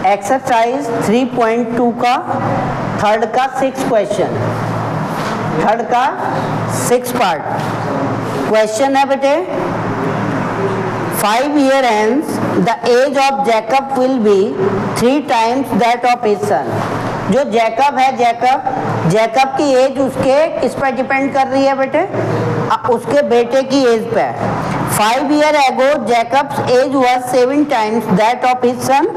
Exercise 3.2 का third का 6 question, third का 6 पार्ट क्वेश्चन है बेटे। 5 years hence the age of Jacob will be 3 times that of his son। जो Jacob है, जैकब की एज उसके किस पर डिपेंड कर रही है बेटे? उसके बेटे की एज पे। 5 years ago Jacob's age was 7 times that of his son।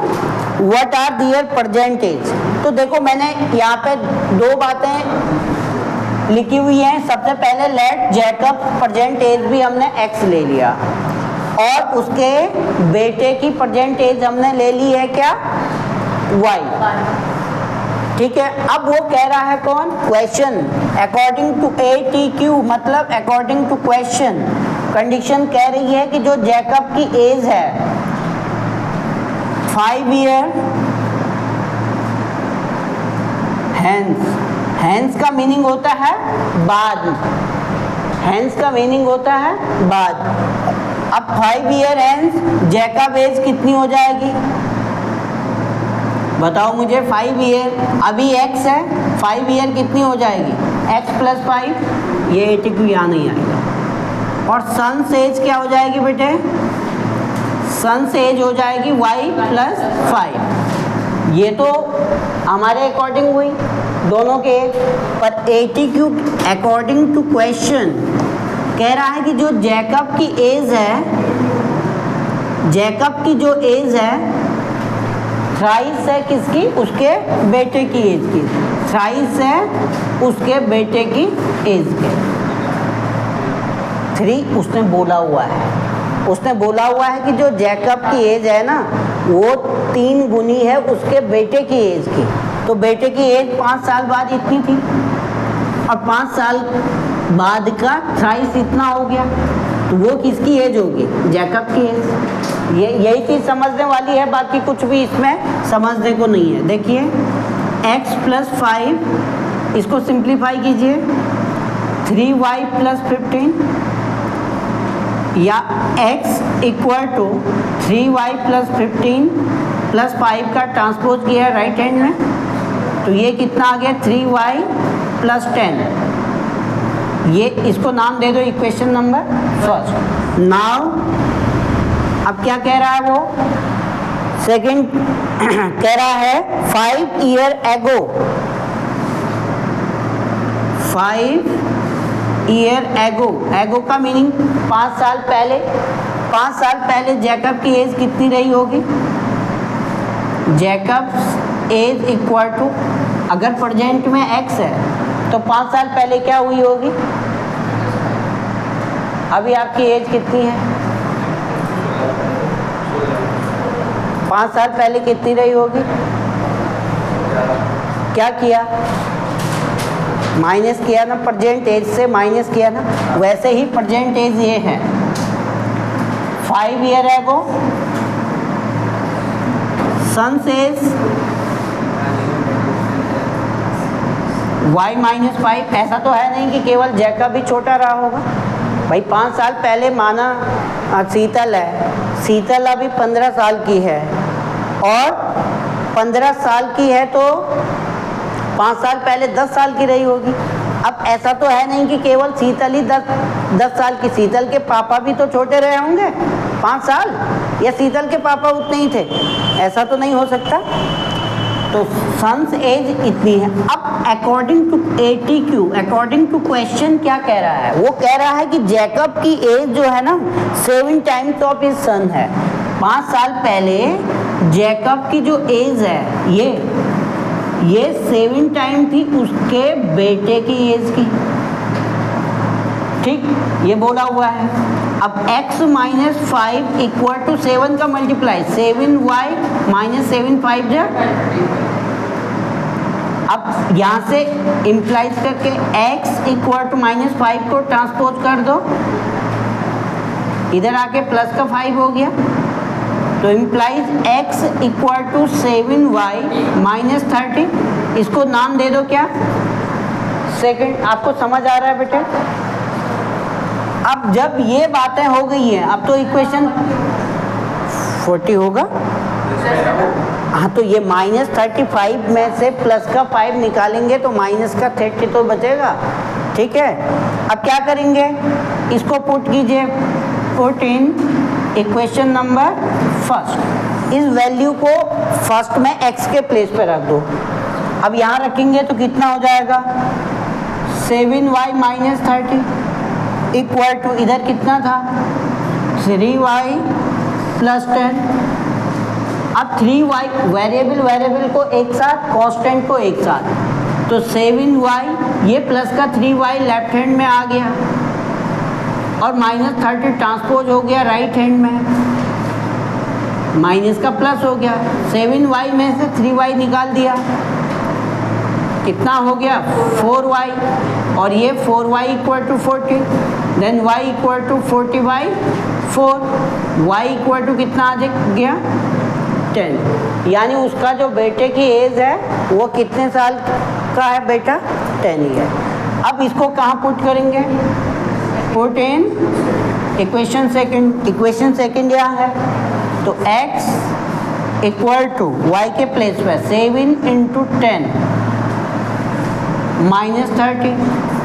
What are their present age? तो देखो मैंने यहाँ पे 2 बातें लिखी हुई हैं। सबसे पहले लेट जैकब प्रेजेंट एज भी हमने x ले लिया और उसके बेटे की प्रेजेंट एज हमने ले ली है क्या? y। ठीक है, अब वो कह रहा है कौन? क्वेश्चन अकॉर्डिंग टू ATQ, मतलब अकॉर्डिंग टू क्वेश्चन। कंडीशन कह रही है कि जो जैकब की एज है 5 years हैंस का मीनिंग होता है बाद, हैंस का मीनिंग होता है बाद। अब 5 years हैंस जैकब एज कितनी हो जाएगी बताओ मुझे? 5 years अभी x है, 5 years कितनी हो जाएगी? x + 5, ये ATQ यहाँ नहीं आएगा। और सन से एज क्या हो जाएगी बेटे? सन से एज हो जाएगी y + 5। ये तो हमारे अकॉर्डिंग हुई दोनों के एज, पर ATQ अकॉर्डिंग टू क्वेश्चन कह रहा है कि जो जैकब की एज है, जैकब की जो एज है थ्राइस है किसकी? उसके बेटे की एज की। थ्राइस है उसके बेटे की एज के। 3 उसने बोला हुआ है, उसने बोला हुआ है कि जो जैकब की एज है ना वो 3 गुनी है उसके बेटे की एज की। तो बेटे की एज 5 साल बाद इतनी थी और 5 साल बाद का थ्राइस इतना हो गया, तो वो किसकी एज होगी? जैकब की एज। यही चीज़ समझने वाली है, बाकी कुछ भी इसमें समझने को नहीं है। देखिए x + 5, इसको सिंप्लीफाई कीजिए, 3y + 15 या x = 3y + 15 + 5 का ट्रांसपोज किया है राइट हैंड में, तो ये कितना आ गया? 3y + 10। ये इसको नाम दे दो इक्वेशन नंबर फर्स्ट। नाउ अब क्या कह रहा है वो? सेकंड कह रहा है 5 years ago, 5 years ago, एगो का मीनिंग 5 साल पहले। 5 साल पहले जैकब की एज कितनी रही होगी? जैकब एज = अगर प्रेजेंट में x है तो 5 साल पहले क्या हुई होगी? अभी आपकी एज कितनी है? 5 साल पहले कितनी रही होगी? क्या किया? माइनस किया ना, प्रेजेंट एज से माइनस किया ना, वैसे ही प्रेजेंट एज ये है। 5 years ago सन एज y - 5। ऐसा तो है नहीं कि केवल जैकब भी छोटा रहा होगा भाई। 5 साल पहले माना शीतल है, शीतल अभी 15 साल की है और 15 साल की है तो 5 साल पहले 10 साल की रही होगी। अब ऐसा तो है नहीं कि केवल शीतल ही 10 साल की, शीतल के पापा भी तो छोटे रहे होंगे 5 साल, या शीतल के पापा उतने ही थे, ऐसा तो नहीं हो सकता। तो सन्स एज इतनी है। अब according to ATQ, according to question क्या कह रहा है? वो कह रहा है कि जैकब की एज जो है ना 7 times ऑफ हिज सन है। 5 साल पहले जैकब की जो एज है ये 7 टाइम थी उसके बेटे की एज की। ठीक, ये बोला हुआ है। अब x - 5 = 7 का मल्टीप्लाई, 7y - 7 5 जा। अब यहाँ से इम्प्लाइज करके x = -5 को ट्रांसपोज कर दो, इधर आके प्लस का 5 हो गया, तो इम्प्लाइज x = 7y - 30। इसको नाम दे दो क्या? सेकंड। आपको समझ आ रहा है बेटे? अब जब ये बातें हो गई हैं, अब तो इक्वेशन 40 होगा। हाँ, तो ये -35 में से प्लस का 5 निकालेंगे तो माइनस का 30 तो बचेगा। ठीक है, अब क्या करेंगे, इसको पुट कीजिए, put in equation number first. इस वैल्यू को फर्स्ट में x के प्लेस पे रख दो। अब यहाँ रखेंगे तो कितना हो जाएगा, 7y माइनस 30 इक्वल टू, इधर कितना था 3y प्लस 10। अब 3y वेरिएबल को एक साथ, कांस्टेंट को एक साथ, तो 7y ये प्लस का 3y लेफ्ट हैंड में आ गया और माइनस 30 ट्रांसपोज हो गया राइट हैंड में, माइनस का प्लस हो गया। 7y में से 3y निकाल दिया, कितना हो गया 4y, और ये 4y equal to 40, then y equal to 40/4, y equal to कितना आ गया 10। यानी उसका जो बेटे की एज है वो कितने साल का है बेटा, 10 ईयर। अब इसको कहाँ पुट करेंगे, put in equation second. Equation second यहाँ है तो x इक्वल टू y के प्लेस पे 7 इंटू 10 माइनस 30,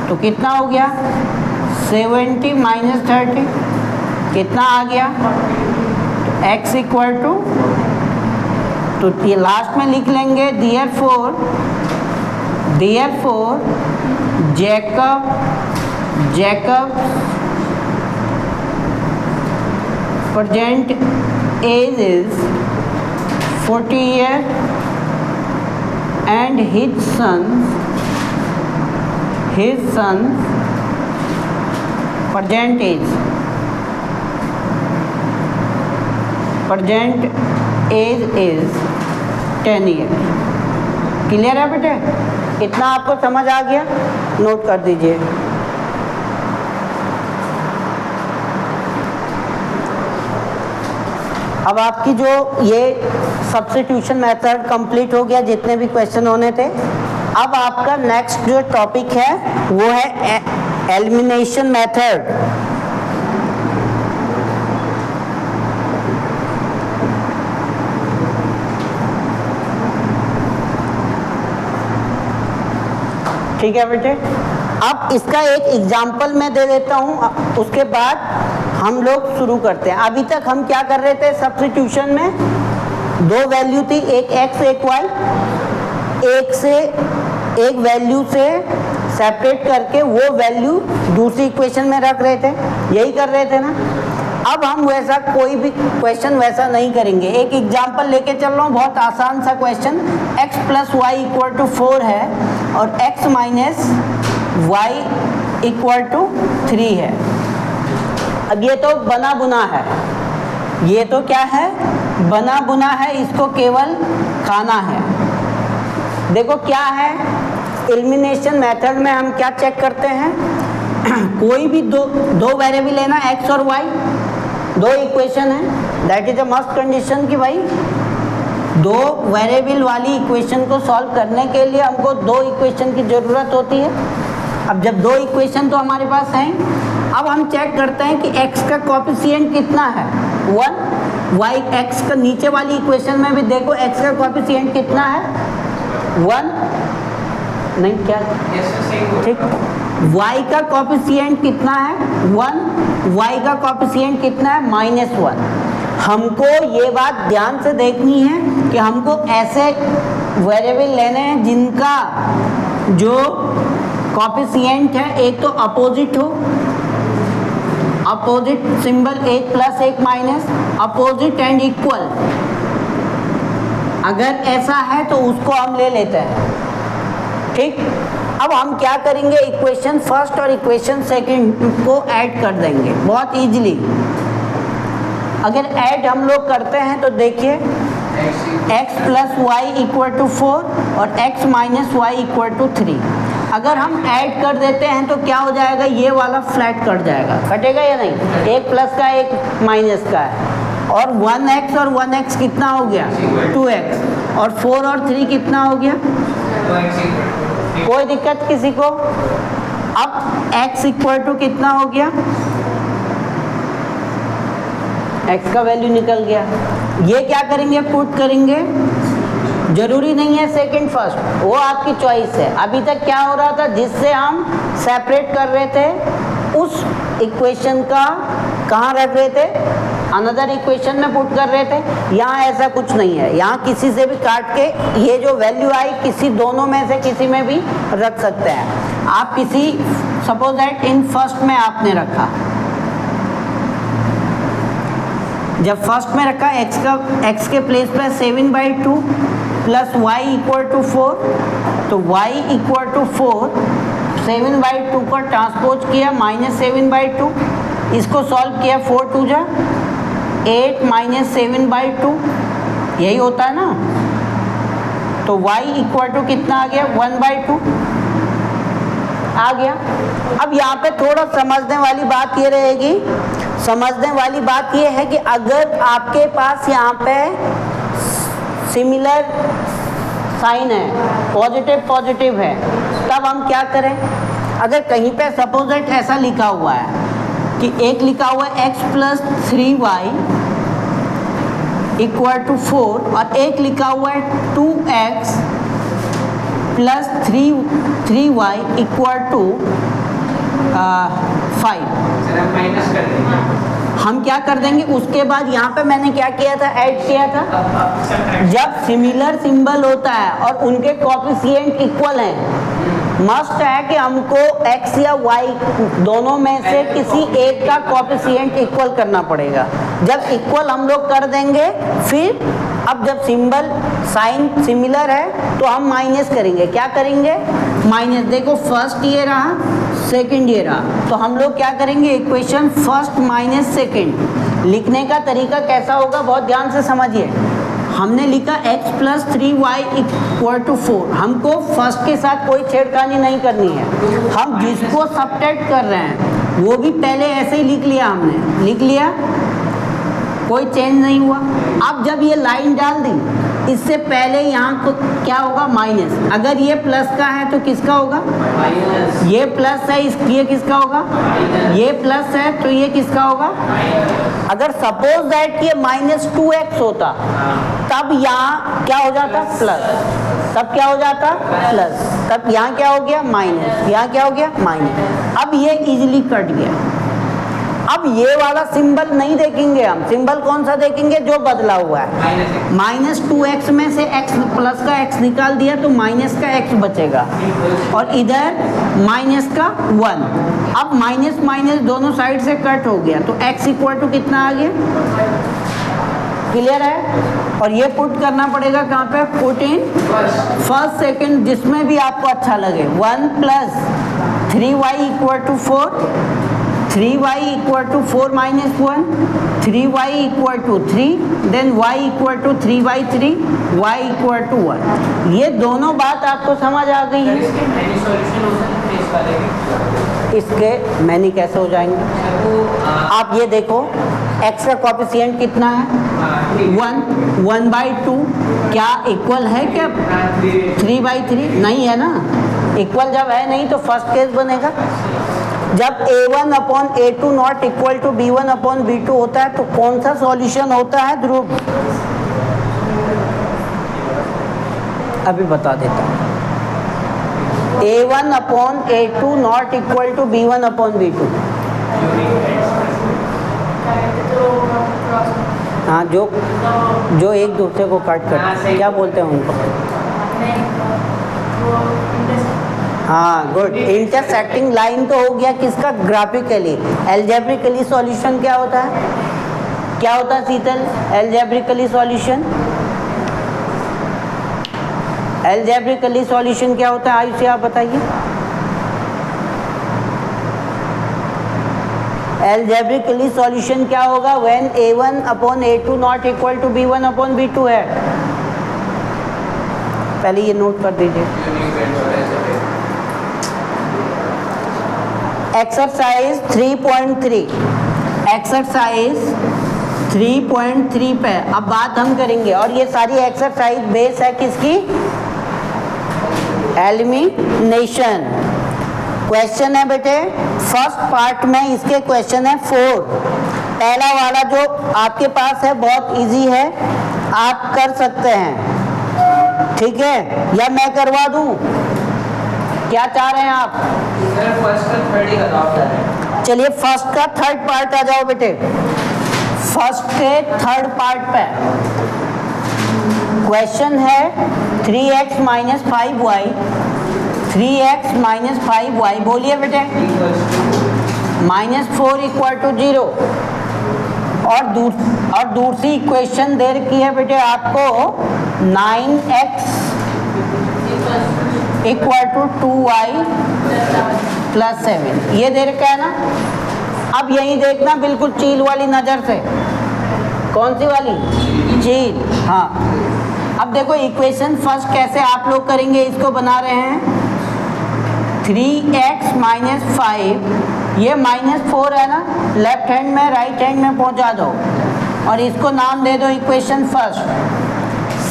तो कितना हो गया 70 माइनस 30, कितना आ गया, तो x इक्वल टू, तो ये लास्ट में लिख लेंगे therefore Jacob present age is 40 years and his son's present age is 10 years। Clear है बेटे, इतना आपको समझ आ गया, नोट कर दीजिए। अब आपकी जो ये सब्स्टिट्यूशन मेथड कंप्लीट हो गया, जितने भी क्वेश्चन होने थे। अब आपका नेक्स्ट जो टॉपिक है वो है एलिमिनेशन मेथड। ठीक है बेटे, अब इसका एक एग्जाम्पल मैं दे देता हूँ, उसके बाद हम लोग शुरू करते हैं। अभी तक हम क्या कर रहे थे, सब्स्टिट्यूशन में दो वैल्यू थी, एक x एक y, एक वैल्यू से सेपरेट करके वो वैल्यू दूसरी इक्वेशन में रख रहे थे, यही कर रहे थे ना। अब हम वैसा कोई भी क्वेश्चन वैसा नहीं करेंगे। एक एग्जाम्पल लेके चल रहा हूँ, बहुत आसान सा question, x plus y equal to 4 है और x minus y equal to 3 है। अब ये तो बना बुना है, ये तो क्या है, बना बुना है, इसको केवल खाना है। देखो क्या है, एलिमिनेशन मेथड में हम क्या चेक करते हैं, कोई भी दो वेरिएबल लेना, x और y, दो इक्वेशन है, that is a must condition कि भाई दो वेरिएबल वाली इक्वेशन को सॉल्व करने के लिए हमको दो इक्वेशन की ज़रूरत होती है। अब जब दो इक्वेशन तो हमारे पास हैं, अब हम चेक करते हैं कि x का कोएफिशिएंट कितना है, 1, y x का नीचे वाली इक्वेशन में भी देखो x का कोएफिशिएंट कितना है, 1, नहीं क्या ठीक, y का कोएफिशिएंट कितना है 1, y का कोएफिशिएंट कितना है -1। हमको ये बात ध्यान से देखनी है कि हमको ऐसे वेरिएबल लेने हैं जिनका जो कोएफिशिएंट है एक तो अपोजिट हो, अपोजिट सिंबल एक प्लस एक माइनस, अपोजिट एंड इक्वल। अगर ऐसा है तो उसको हम ले लेते हैं। ठीक, अब हम क्या करेंगे, इक्वेशन फर्स्ट और इक्वेशन सेकंड को ऐड कर देंगे बहुत इजीली। अगर ऐड हम लोग करते हैं तो देखिए x plus y equal to 4 और x minus y equal to 3। अगर हम ऐड कर देते हैं तो क्या हो जाएगा, ये वाला फ्लैट कट जाएगा, कटेगा या नहीं, एक प्लस का एक माइनस का है, और 1x और 1x कितना हो गया 2x, और 4 और 3 कितना हो गया, कोई दिक्कत किसी को। अब x इक्वल टू कितना हो गया, x का वैल्यू निकल गया। ये क्या करेंगे, पुट करेंगे जरूरी नहीं है सेकंड फर्स्ट, वो आपकी चॉइस है। अभी तक क्या हो रहा था, जिससे हम सेपरेट कर रहे थे उस इक्वेशन का कहाँ रख रहे थे, अनदर इक्वेशन में पुट कर रहे थे। यहाँ ऐसा कुछ नहीं है, यहाँ किसी से भी काट के ये जो वैल्यू आई किसी दोनों में से किसी में भी रख सकते हैं आप। किसी सपोज दैट इन फर्स्ट में आपने रखा, जब फर्स्ट में रखा x के प्लेस पे 7/2 प्लस y इक्वल टू 4, तो y इक्वल टू 4, 7/2 का ट्रांसपोज किया -7/2, इसको सॉल्व किया 4 2 जा 8 -7/2, यही होता है ना। तो y इक्वल टू कितना आ गया, 1/2 आ गया। अब यहाँ पे थोड़ा समझने वाली बात ये रहेगी, समझने वाली बात ये है कि अगर आपके पास यहाँ पे सिमिलर साइन है, पॉजिटिव पॉजिटिव है, तब हम क्या करें। अगर कहीं पे सपोजिट ऐसा लिखा हुआ है कि एक लिखा हुआ है x plus 3y equal to 4 और एक लिखा हुआ है 2x plus 3y equal to 5, हम क्या कर देंगे, उसके बाद यहाँ पे मैंने क्या किया था, ऐड किया था। जब सिमिलर सिंबल होता है और उनके कोएफिशिएंट इक्वल हैं, मस्ट है कि हमको x या y दोनों में से किसी एक का कोएफिशिएंट इक्वल करना पड़ेगा। जब इक्वल हम लोग कर देंगे, फिर अब जब सिंबल साइन सिमिलर है तो हम माइनस करेंगे। क्या करेंगे, माइनस। देखो फर्स्ट ये रहा, सेकंड ये रहा, तो हम लोग क्या करेंगे, इक्वेशन फर्स्ट माइनस सेकंड लिखने का तरीका कैसा होगा, बहुत ध्यान से समझिए। हमने लिखा x plus 3y equal to 4, हमको फर्स्ट के साथ कोई छेड़खानी नहीं करनी है। हम जिसको सब्ट्रैक्ट कर रहे हैं वो भी पहले ऐसे ही लिख लिया, हमने लिख लिया, कोई चेंज नहीं हुआ। अब जब ये लाइन डाल दी, इससे पहले यहाँ को क्या होगा, माइनस। अगर ये प्लस का है तो किसका होगा, ये प्लस है, ये किसका होगा, ये प्लस है तो ये किसका होगा। अगर सपोज दैट ये -2x होता, तब यहाँ क्या हो जाता, प्लस, तब क्या हो जाता, प्लस, तब यहाँ क्या हो गया, माइनस, यहाँ क्या हो गया, माइनस। अब ये इजीली कट गया। अब ये वाला सिंबल नहीं देखेंगे हम, सिंबल कौन सा देखेंगे, जो बदला हुआ है। -2x में से x प्लस का x निकाल दिया तो माइनस का x बचेगा, और इधर माइनस का 1। अब माइनस माइनस दोनों साइड से कट हो गया, तो x इक्वल टू कितना आ गया, क्लियर है। और ये पुट करना पड़ेगा कहाँ पे, पुट इन फर्स्ट सेकंड, जिसमें भी आपको अच्छा लगे। 1 plus 3y equal to 4, 3y equal to 4 minus 1, 3y equal to 3, then y equal to 3/3, y equal to 1। ये दोनों बात आपको समझ आ गई है। इसके मैनी कैसे हो जाएंगे, आप ये देखो, x का कोएफिशिएंट कितना है, 1/2, क्या इक्वल है क्या 3/3, नहीं है ना। इक्वल जब है नहीं तो फर्स्ट केस बनेगा। जब a1/a2 not equal to b1/b2 होता है तो कौन सा सॉल्यूशन होता है, ध्रुव, अभी बता देता हूँ। a1/a2 not equal to b1/b2, हाँ, जो एक दूसरे को कट करते, क्या बोलते हैं उनको, हाँ, गुड। इंटरसेक्टिंग लाइन तो हो गया किसका, ग्राफिकली। एल्जेब्रिकली सॉल्यूशन क्या होता है, क्या होता है शीतल, एल्जेब्रिकली सॉल्यूशन, एल्जेब्रिकली सॉल्यूशन क्या होता है, आयुषी आप बताइए। एल्जेब्रिकली सॉल्यूशन क्या होगा, when a1/a2 not equal to b1/b2 है। पहले ये नोट कर दीजिए। एक्सरसाइज 3.3, एक्सरसाइज 3.3 पे अब बात हम करेंगे, और ये सारी एक्सरसाइज बेस है किसकी, एलिमिनेशन। क्वेश्चन है बेटे, फर्स्ट पार्ट में इसके क्वेश्चन है 4। पहला वाला जो आपके पास है बहुत इजी है, आप कर सकते हैं। ठीक है, या मैं करवा दूं? क्या चाह रहे हैं आप? फर्स्ट का थर्ड ही करवाओ। चलिए फर्स्ट का थर्ड पार्ट आ जाओ बेटे। फर्स्ट के थर्ड पार्ट पे क्वेश्चन है 3x minus 5y, 3x minus 5y, बोलिए बेटे। -4 इक्वल टू 0। और दूसरी इक्वेशन दे रखी है बेटे आपको 9x equal to 2y plus 7, ये दे रखा है ना। अब यही देखना बिल्कुल चील वाली नज़र से। कौन सी वाली? चील, हाँ। अब देखो इक्वेशन फर्स्ट कैसे आप लोग करेंगे, इसको बना रहे हैं 3x माइनस 5, ये -4 है ना, लेफ्ट हैंड में राइट हैंड में पहुंचा दो और इसको नाम दे दो इक्वेशन फर्स्ट।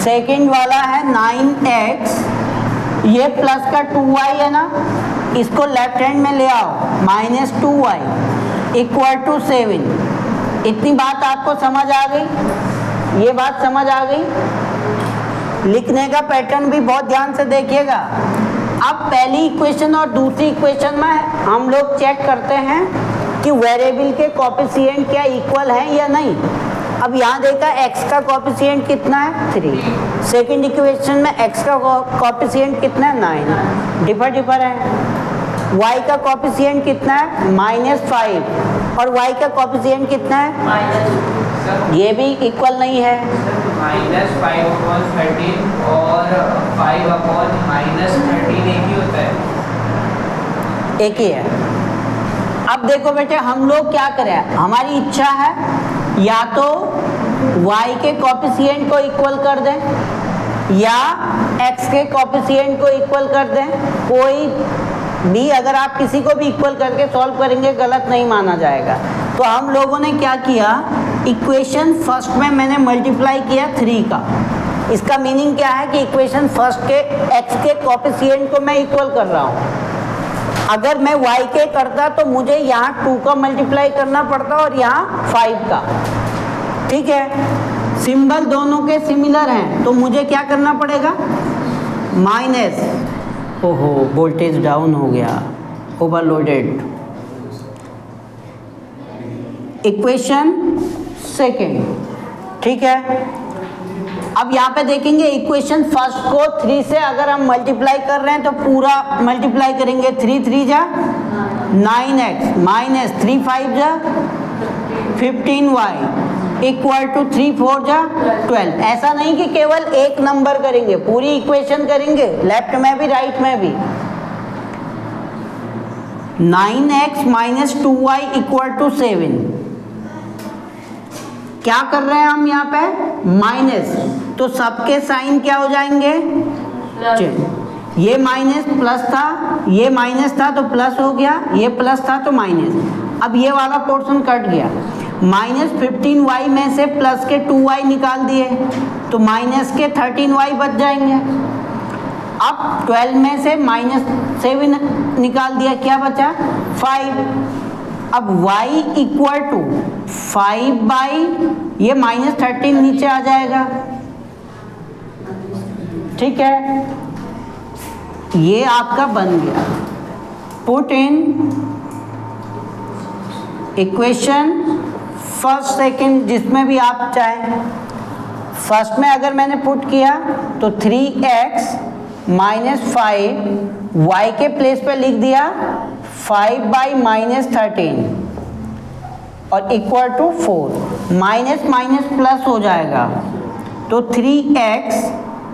सेकंड वाला है 9x, ये प्लस का 2y है ना, इसको लेफ्ट हैंड में ले आओ, -2y इक्वल टू 7। इतनी बात आपको समझ आ गई? ये बात समझ आ गई? लिखने का पैटर्न भी बहुत ध्यान से देखिएगा। अब पहली इक्वेशन और दूसरी इक्वेशन में हम लोग चेक करते हैं कि वेरिएबल के कोएफिशिएंट क्या इक्वल हैं या नहीं। अब यहाँ देखा x का कोएफिशिएंट कितना है? 3। सेकंड इक्वेशन में x का कोएफिशिएंट कितना है? 9। डिफर है। y का कोएफिशिएंट कितना है? -5 और y का कोएफिशिएंट कितना है? ये भी इक्वल नहीं है। -5/13 और 5/-13 एक ही होता है, एक ही है। अब देखो बेटे हम लोग क्या करें, हमारी इच्छा है या तो y के कोएफिशिएंट को इक्वल कर दें या x के कोएफिशिएंट को इक्वल कर दें। कोई भी अगर आप किसी को भी इक्वल करके सॉल्व करेंगे गलत नहीं माना जाएगा। तो हम लोगों ने क्या किया, इक्वेशन फर्स्ट में मैंने मल्टीप्लाई किया 3 का। इसका मीनिंग क्या है कि इक्वेशन फर्स्ट के x के कोएफिशिएंट को मैं इक्वल कर रहा हूँ। अगर मैं y के करता तो मुझे यहाँ 2 का मल्टीप्लाई करना पड़ता और यहाँ 5 का। ठीक है, सिंबल दोनों के सिमिलर हैं तो मुझे क्या करना पड़ेगा? माइनस, ओहो वोल्टेज डाउन हो गया, ओवरलोडेड। इक्वेशन सेकेंड, ठीक है। अब यहाँ पे देखेंगे इक्वेशन फर्स्ट को 3 से अगर हम मल्टीप्लाई कर रहे हैं तो पूरा मल्टीप्लाई करेंगे। 3 3 जा 9x माइनस 3 5 जा 15y इक्वल टू 3 4 जा 12। ऐसा नहीं कि केवल एक नंबर करेंगे, पूरी इक्वेशन करेंगे, लेफ्ट में भी राइट में भी। 9x minus 2y equal to 7। क्या कर रहे हैं हम यहाँ पे? माइनस, तो सबके साइन क्या हो जाएंगे? ये माइनस प्लस था, ये माइनस था तो प्लस हो गया, ये प्लस था तो माइनस। अब ये वाला पोर्शन कट गया। -15y में से प्लस के 2y निकाल दिए तो माइनस के 13y बच जाएंगे। अब 12 में से -7 निकाल दिया, क्या बचा? 5। अब y इक्वल टू 5 ये -13 नीचे आ जाएगा। ठीक है, ये आपका बन गया। Put in equation first second जिसमें भी आप चाहें। फर्स्ट में अगर मैंने पुट किया तो 3x माइनस 5 y के प्लेस पे लिख दिया 5/-13 और equal to 4। Minus minus plus हो जाएगा तो 3x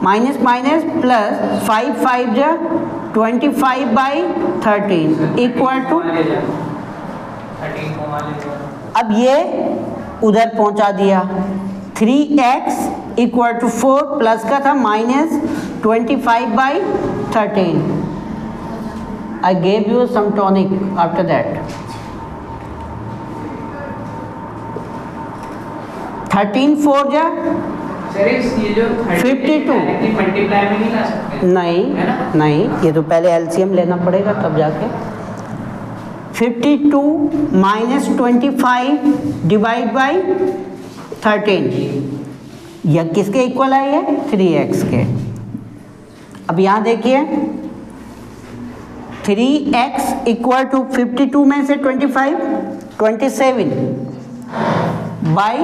माइनस माइनस प्लस 5 5 जा 25/13 इक्वल टू। अब ये उधर पहुंचा दिया। 3x इक्वल टू 4 प्लस का था -25/13। I gave you some tonic after that. 13 4 जा 52। मल्टीप्लाई में नहीं ला सकते? नहीं, ये तो पहले एलसीएम लेना पड़ेगा तब जाके। 52 माइनस 25 डिवाइड बाई 13, यह किसके इक्वल है? ये 3x के। अब यहाँ देखिए 3x इक्वल टू 52 में से 27 by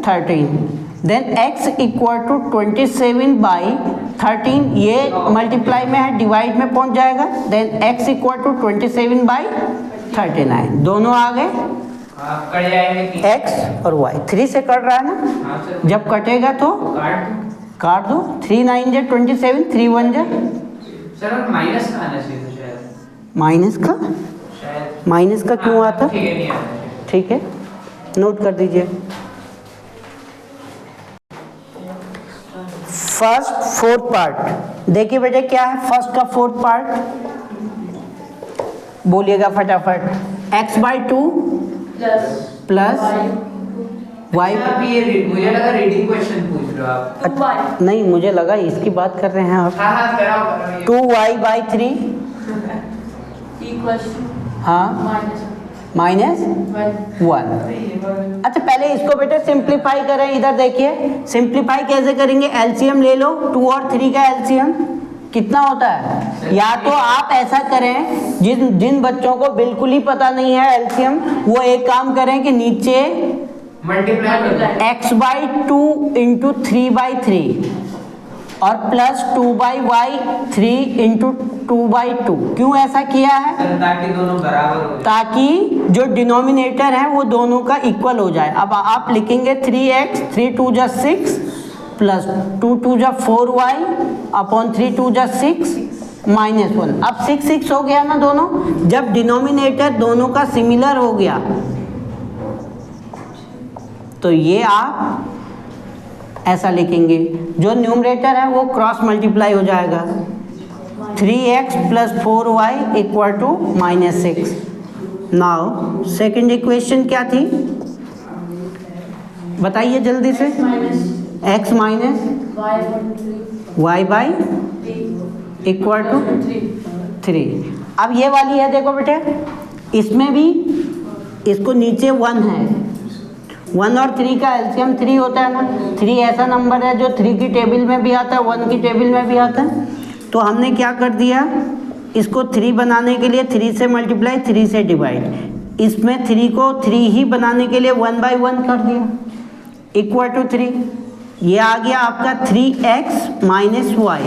13, then x equal to 27 by 13, ये मल्टीप्लाई में है, डिवाइड में पहुंच जाएगा, then x equal to 27 by 39, दोनों आ गए कट जाएंगे x और y। 3 से कट रहा है ना, हाँ सर, जब कटेगा तो काट दो, 3 9 जा 27, 3 1 जा सर माइनस का आना चाहिए तो शायद माइनस का क्यों आता? ठीक है, नहीं आना ठीक है, नोट कर दीजिए। फर्स्ट फोर्थ पार्ट देखिए बेटे, क्या है फर्स्ट का फोर्थ पार्ट, बोलिएगा फटाफट। x बाई 2 प्लस y, आप ये मुझे लगा रीडिंग क्वेश्चन पूछ रहे हो आप। नहीं मुझे लगा इसकी बात कर रहे हैं आप। हाँ कराओ 2y बाई 3, हाँ माइनस 1। अच्छा पहले इसको बेटा सिंप्लीफाई करें, इधर देखिए सिंप्लीफाई कैसे करेंगे, एलसीएम ले लो, 2 और 3 का एलसीएम कितना होता है। या तो आप ऐसा करें, जिन बच्चों को बिल्कुल ही पता नहीं है एलसीएम, वो एक काम करें कि नीचे multiply x by 2 into 3 by 3 और plus 2 by y 3 into 2 by 2। क्यों ऐसा किया है? ताकि दोनों बराबर हो जाए, ताकि जो डिनोमिनेटर है वो दोनों का इक्वल हो जाए। अब आप लिखेंगे 3x, 3 2 जा 6 प्लस 2 2 जा 4y अपॉन 3 2 जा 6 माइनस 1। अब 6 6 हो गया ना दोनों, जब डिनोमिनेटर दोनों का सिमिलर हो गया तो ये आप ऐसा लिखेंगे, जो न्यूमरेटर है वो क्रॉस मल्टीप्लाई हो जाएगा, 3x plus 4y equal to minus 6। Now second equation क्या थी बताइए जल्दी से। x minus y by equal to 3। अब ये वाली है देखो बेटे, इसमें भी इसको नीचे 1 है, 1 और 3 का एलसीएम 3 होता है ना। 3 ऐसा नंबर है जो 3 की टेबल में भी आता है, 1 की टेबल में भी आता है। तो हमने क्या कर दिया, इसको 3 बनाने के लिए 3 से मल्टीप्लाई, 3 से डिवाइड, इसमें 3 को 3 ही बनाने के लिए 1 बाई 1 कर दिया इक्वल टू 3। ये आ गया आपका 3x माइनस y।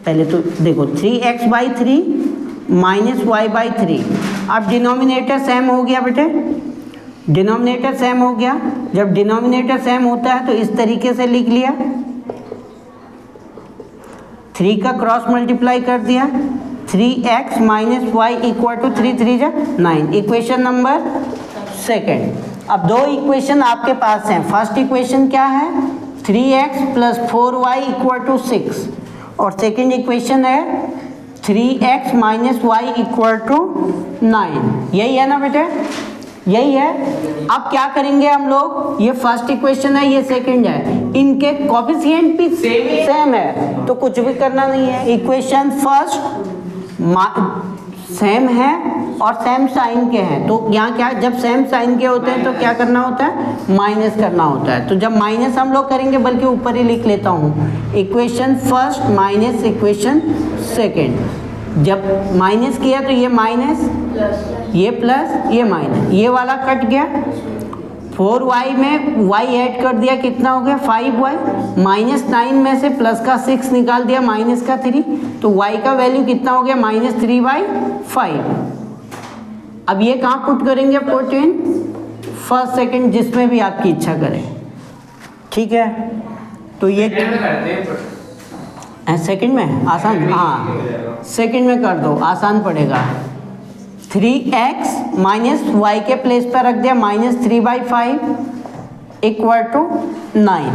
पहले तो देखो 3x by 3 minus y by 3। अब डिनोमिनेटर सेम हो गया बेटे, डिनोमिनेटर सेम हो गया। जब डिनोमिनेटर सेम होता है तो इस तरीके से लिख लिया, 3 का क्रॉस मल्टीप्लाई कर दिया, 3x minus y equal to 3 3 जा 9। Equation number second. अब दो इक्वेशन आपके पास हैं। फर्स्ट इक्वेशन क्या है, 3x plus 4y equal to 6 और सेकेंड इक्वेशन है 3x minus y equal to 9। यही है ना बेटे, यही है। अब क्या करेंगे हम लोग, ये फर्स्ट इक्वेशन है, ये सेकंड है, इनके कोएफिशिएंट भी सेम है तो कुछ भी करना नहीं है। इक्वेशन फर्स्ट सेम है और सेम साइन के हैं, तो यहाँ क्या, जब सेम साइन के होते हैं तो क्या करना होता है, माइनस करना होता है। तो जब माइनस हम लोग करेंगे, बल्कि ऊपर ही लिख लेता हूँ, equation first minus equation second. जब माइनस किया तो ये माइनस, ये प्लस, ये माइनस, ये वाला कट गया। 4y में y ऐड कर दिया, कितना हो गया 5y, माइनस 9 में से प्लस का 6 निकाल दिया, माइनस का 3, तो y का वैल्यू कितना हो गया -3/5। अब ये कहाँ पुट करेंगे, पुट इन फर्स्ट सेकंड, जिसमें भी आपकी इच्छा करें, ठीक है। तो ये सेकंड में आसान, हाँ सेकंड में कर दो, आसान पड़ेगा। 3x माइनस वाई के प्लेस पर रख दिया, -3/5 equal to 9।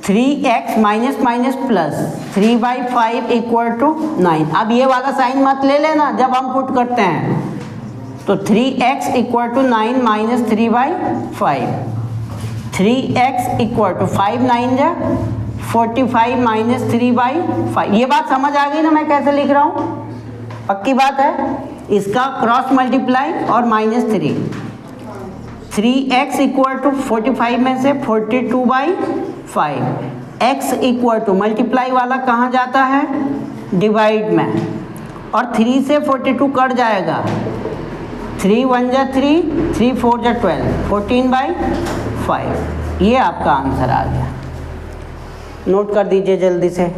3x minus minus plus 3/5 equal to 9। अब ये वाला साइन मत ले लेना जब हम पुट करते हैं, तो 3x equal to 9 minus 3/5, 3x equal to 5 9 जा 45 माइनस 3/5। ये बात समझ आ गई ना मैं कैसे लिख रहा हूँ, पक्की बात है। इसका क्रॉस मल्टीप्लाई और -3, 3x इक्वल टू 45 में से 42/5, x इक्वल टू मल्टीप्लाई वाला कहाँ जाता है, डिवाइड में, और 3 से 42 कट जाएगा, 3 1 जा 3, 3 4 जा 12, 14/5। ये आपका आंसर आ गया, नोट कर दीजिए जल्दी से।